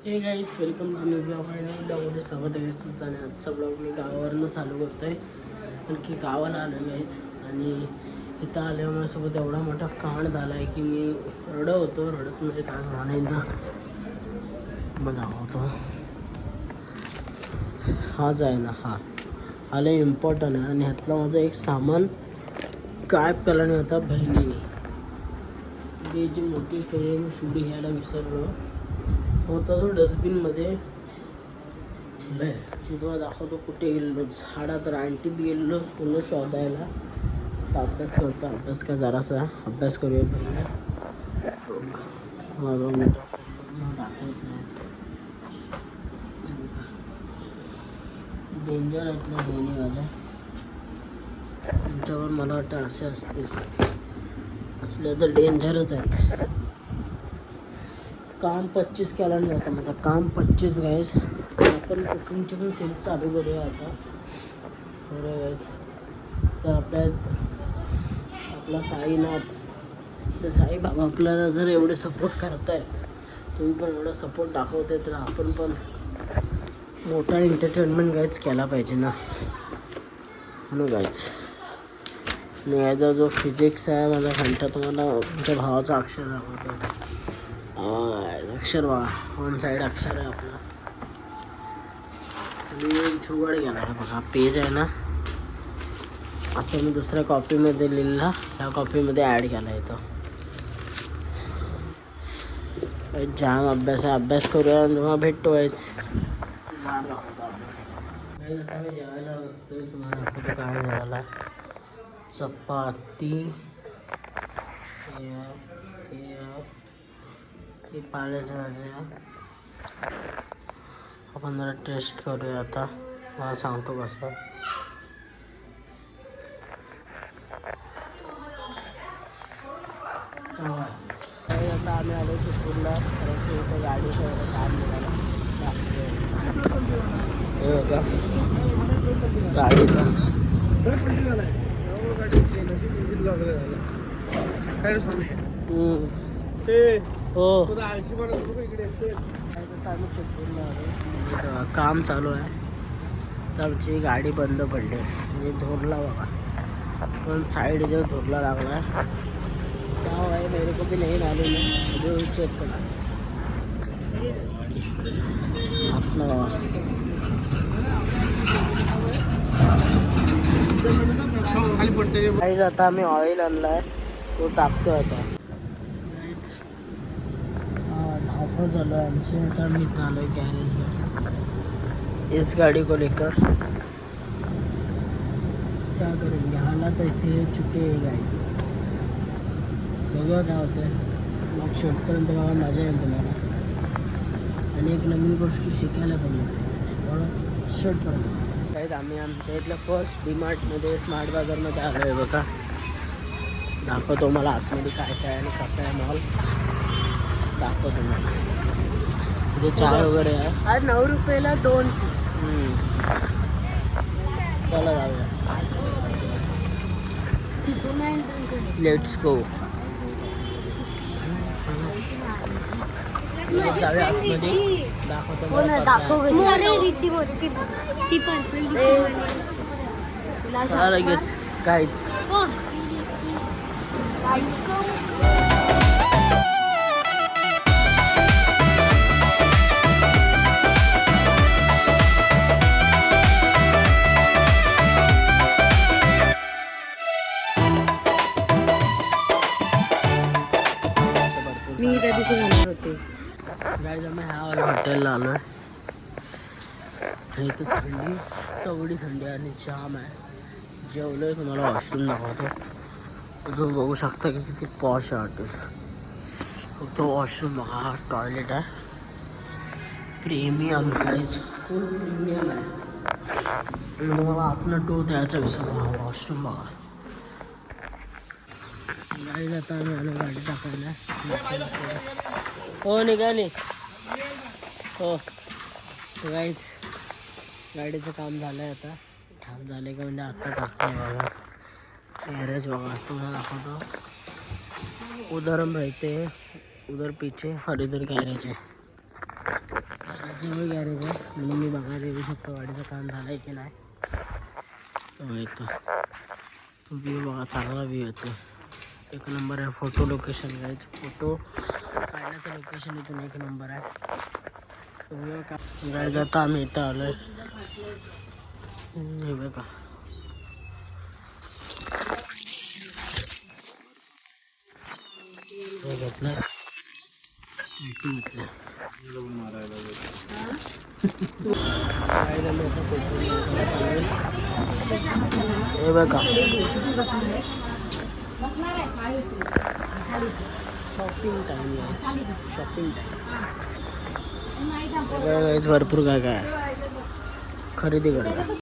हे guys welcome to new blog आणि ब्लॉगमध्ये स्वागत आहे तुमचं. आणि आजचा ब्लॉग मी गावावरनं चालू करतो आहे. आणखी गावाला आलो आहे गाईज. आणि इथं आल्यामुळे माझ्यासोबत एवढा मोठा कांड झाला आहे की मी रडत म्हणजे काय म्हणायला बघा होतो. हाच आहे ना, हा लय इम्पॉर्टंट आहे. आणि ह्यातला माझं एक सामान गायब केला नाही होता बहिणीने. ही जी मोठी स्टोरी आहे, मी शुडी घ्यायला विसरलो होता. तो डस्टबिनमध्ये लय मी तुम्हाला दाखवतो कुठे गेलेलो. झाडात रानटीत गेलेलो पूर्ण शोधायला. तर अभ्यास का जरासा अभ्यास करूया पहिले. डेंजर आहेत ना दोन्ही माझ्या. तुमच्यावर मला वाटतं असे असले तर डेंजरच आहेत. काम 25 केला नाही होता माझा. काम 25 गाईज. आपण कुकिंगची पण सिरीज चालू करूया आता. करूया गाईज. तर आपला साईनाथ, तर साईबाबा आपल्याला जर एवढे सपोर्ट करतायत, तुम्ही पण एवढा सपोर्ट दाखवताय, तर आपण पण मोठा एंटरटेनमेंट गाईज केला पाहिजे ना म्हणून गाईज. आणि याचा जो फिजिक्स आहे माझा घंटा तुम्हाला तुमच्या भावाचा अक्षर दाखवतो. अक्षर बघा, वन साईड अक्षर आहे आपला. आणि जुगाड गेला आहे बघा. पेज आहे ना, असं मी दुसऱ्या कॉपीमध्ये लिहिला, ह्या कॉपीमध्ये ॲड केला आहे. तो जाम अभ्यास आहे. अभ्यास करूया आणि तुम्हाला भेटतो आहेच. आता मी जेवायला बसतोय. तुम्हाला दाखवतो काय जेवायला. चपाती, हे पाल्याचं भाजी. आपण जरा टेस्ट करूया आता. मला सांगतो कसं. आता आम्ही आलो चिपळूणला. कारण की इथं गाडीचं वगैरे काम निघालं. हे बघा गाडीचा काम चालू आहे. तर आमची गाडी बंद पडली म्हणजे धोरला बघा. पण साईड जो धोरला लागला क्या है मेरे को भी नहीं मालूम है. अभी चेक करा आपला बाबा. आता आम्ही ऑइल आणलाय, तो टाकतो आता. धावपळ झालं आमची. आता मी इथं आलो आहे गॅरेजला इस गाड़ी को लेकर. क्या करेंगे, हालात ऐसे चुके हैं गाइस. बघा काय होतं. मग शेवटपर्यंत बघा, मजा येईल तुम्हाला. आणि एक नवीन गोष्टी शिकायला पण मिळते शेवटपर्यंत. काही आम्ही आमच्या इथल्या फर्स्ट डीमार्टमध्ये स्मार्ट बाजारमध्ये आलो आहे बघा. दाखवतो मला आतमध्ये काय काय आणि कसं आहे मॉल. दाखवतो मला. इथे चाय वगैरे आहे. 9 रुपयाला 2. चला जाऊया. Let's go. जाऊया आतमध्ये. दाखवतो मला लगेच काहीच. मी त्या दिवशी म्हणत होते गाईज आम्ही ह्या हॉटेलला आलो आहे. इथं थंडी, तेवढी थंडी आणि जाम आहे. जेवलो आहे. तुम्हाला वॉशरूम दाखवतो. तुम्ही बघू शकता की किती पॉश आहे हॉटेल. फक्त वॉशरूम बघा, टॉयलेट आहे. प्रीमियम गाईज, फुल प्रीमियम आहे. आणि तुम्हाला आतनं टूर द्यायचा विसरला. वॉशरूम बघा गाईज. आता आम्ही आलो गाडी टाकायला. हो निघाली हो. तर गाईज गाडीचं काम झालं आहे. आता काम झालं का म्हणजे आत्ता टाकतो बघा. गॅरेज बघा तुम्हाला दाखवतो. उधर हम रहते हैं, उधर पीछे और इधर गैरेज है. जवळ गॅरेज आहे म्हणून मी बघायला येऊ शकतो गाडीचं काम झालं आहे की नाही. येतो व्ह्यू बघा, चांगला व्ह्यू येतो, एक नंबर आहे. फोटो लोकेशन आहे, फोटो काढण्याचं लोकेशन इथून एक नंबर आहे. व्ह्यू का गायज आता आम्ही इथं आलो आहे. हे बघा घेतलं घेतलं हे बघा शॉपिंग टाइम शॉपिंग टाइम भरपूर काय काय खरेदी करूया.